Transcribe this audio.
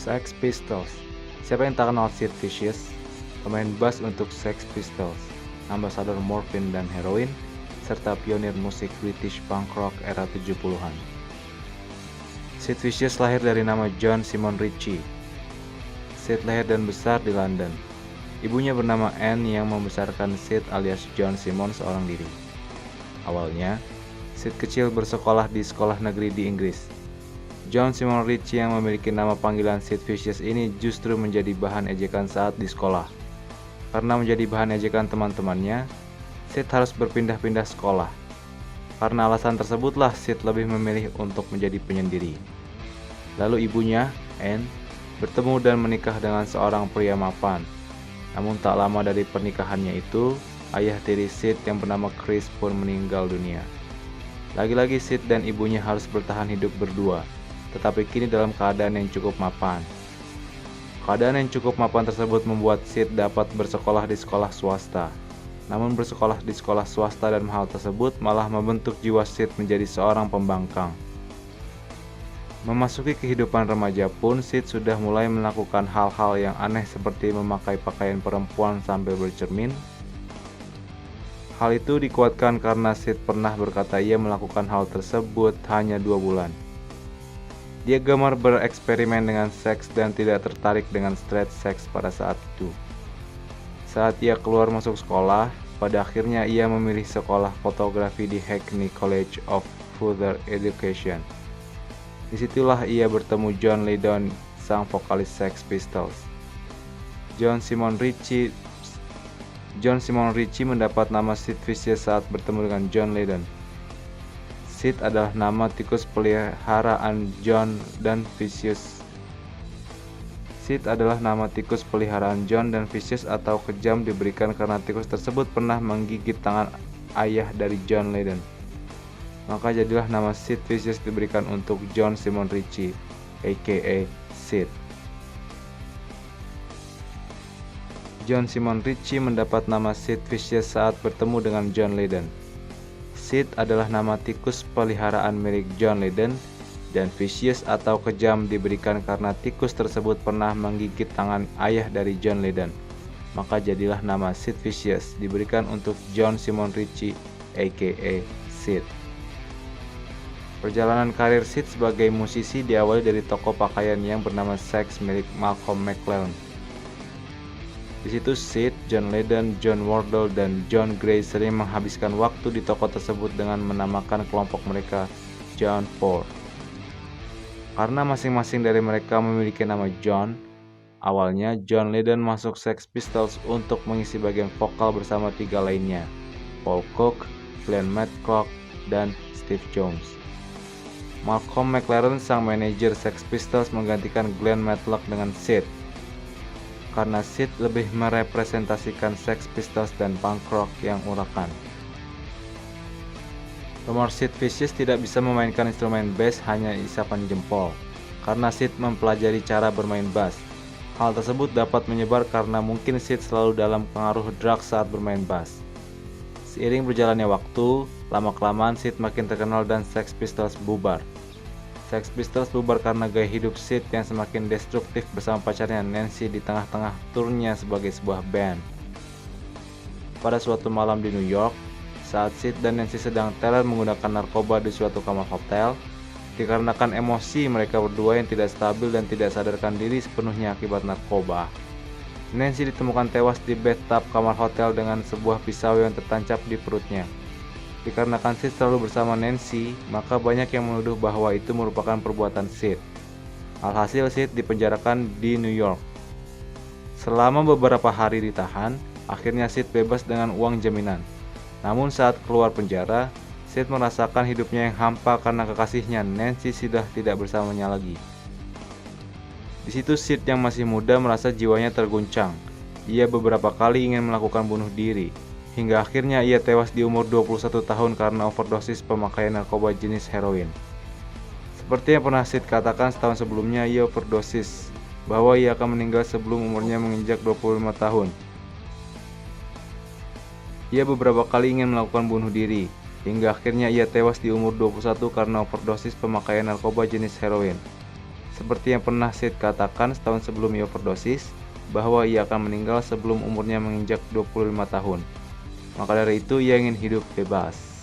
Sex Pistols. Siapa yang tak kenal Sid Vicious, pemain bass untuk Sex Pistols, ambasador morfin dan heroin, serta pionir musik British punk rock era 70-an. Sid Vicious lahir dari nama John Simon Ritchie. Sid lahir dan besar di London. Ibunya bernama Anne yang membesarkan Sid alias John Simon seorang diri. Awalnya, Sid kecil bersekolah di sekolah negeri di Inggris. John Simon Ritchie yang memiliki nama panggilan Sid Vicious ini justru menjadi bahan ejekan saat di sekolah. Karena menjadi bahan ejekan teman-temannya, Sid harus berpindah-pindah sekolah. Karena alasan tersebutlah Sid lebih memilih untuk menjadi penyendiri. Lalu ibunya, Anne, bertemu dan menikah dengan seorang pria mapan. Namun tak lama dari pernikahannya itu, ayah tiri Sid yang bernama Chris pun meninggal dunia. Lagi-lagi Sid dan ibunya harus bertahan hidup berdua, tetapi kini dalam keadaan yang cukup mapan. Keadaan yang cukup mapan tersebut membuat Sid dapat bersekolah di sekolah swasta. Namun bersekolah di sekolah swasta dan mahal tersebut malah membentuk jiwa Sid menjadi seorang pembangkang. Memasuki kehidupan remaja pun, Sid sudah mulai melakukan hal-hal yang aneh seperti memakai pakaian perempuan sambil bercermin. Hal itu dikuatkan karena Sid pernah berkata ia melakukan hal tersebut hanya 2 bulan. Dia gemar bereksperimen dengan seks dan tidak tertarik dengan straight sex pada saat itu. Saat ia keluar masuk sekolah, pada akhirnya ia memilih sekolah fotografi di Hackney College of Further Education. Disitulah ia bertemu John Lydon, sang vokalis Sex Pistols. John Simon Ritchie mendapat nama Sid Vicious saat bertemu dengan John Lydon. Sid adalah nama tikus peliharaan John dan Vicious. Sid adalah nama tikus peliharaan John dan Vicious atau kejam diberikan karena tikus tersebut pernah menggigit tangan ayah dari John Lydon. Maka jadilah nama Sid Vicious diberikan untuk John Simon Ritchie, aka Sid. John Simon Ritchie mendapat nama Sid Vicious saat bertemu dengan John Lydon. Sid adalah nama tikus peliharaan milik John Lydon, dan Vicious atau kejam diberikan karena tikus tersebut pernah menggigit tangan ayah dari John Lydon. Maka jadilah nama Sid Vicious diberikan untuk John Simon Ritchie, aka Sid. Perjalanan karir Sid sebagai musisi diawali dari toko pakaian yang bernama Saks milik Malcolm McLaren. Di situ Sid, John Lydon, John Wardle, dan John Gray sering menghabiskan waktu di toko tersebut dengan menamakan kelompok mereka John 4. Karena masing-masing dari mereka memiliki nama John, awalnya John Lydon masuk Sex Pistols untuk mengisi bagian vokal bersama 3 lainnya, Paul Cook, Glenn Matlock, dan Steve Jones. Malcolm McLaren, sang manajer Sex Pistols, menggantikan Glenn Matlock dengan Sid. Karena Sid lebih merepresentasikan Sex Pistols dan punk rock yang urakan. Drummer Sid Vicious tidak bisa memainkan instrumen bass hanya isapan jempol, karena Sid mempelajari cara bermain bass. Hal tersebut dapat menyebar karena mungkin Sid selalu dalam pengaruh drugs saat bermain bass. Seiring berjalannya waktu, lama-kelamaan Sid makin terkenal dan Sex Pistols bubar. Sex Pistols bubar karena gaya hidup Sid yang semakin destruktif bersama pacarnya Nancy di tengah-tengah turnya sebagai sebuah band. Pada suatu malam di New York, saat Sid dan Nancy sedang teler menggunakan narkoba di suatu kamar hotel, dikarenakan emosi mereka berdua yang tidak stabil dan tidak sadarkan diri sepenuhnya akibat narkoba, Nancy ditemukan tewas di bathtub kamar hotel dengan sebuah pisau yang tertancap di perutnya. Dikarenakan Sid selalu bersama Nancy, maka banyak yang menuduh bahwa itu merupakan perbuatan Sid. Alhasil Sid dipenjarakan di New York. Selama beberapa hari ditahan, akhirnya Sid bebas dengan uang jaminan. Namun saat keluar penjara, Sid merasakan hidupnya yang hampa karena kekasihnya Nancy sudah tidak bersamanya lagi. Di situ Sid yang masih muda merasa jiwanya terguncang. Ia beberapa kali ingin melakukan bunuh diri, hingga akhirnya ia tewas di umur 21 tahun karena overdosis pemakaian narkoba jenis heroin. Seperti yang pernah Sid katakan setahun sebelumnya, ia overdosis, bahwa ia akan meninggal sebelum umurnya menginjak 25 tahun. Ia beberapa kali ingin melakukan bunuh diri, hingga akhirnya ia tewas di umur 21 karena overdosis pemakaian narkoba jenis heroin. Seperti yang pernah Sid katakan setahun sebelum ia overdosis, bahwa ia akan meninggal sebelum umurnya menginjak 25 tahun. Maka dari itu ia ingin hidup bebas.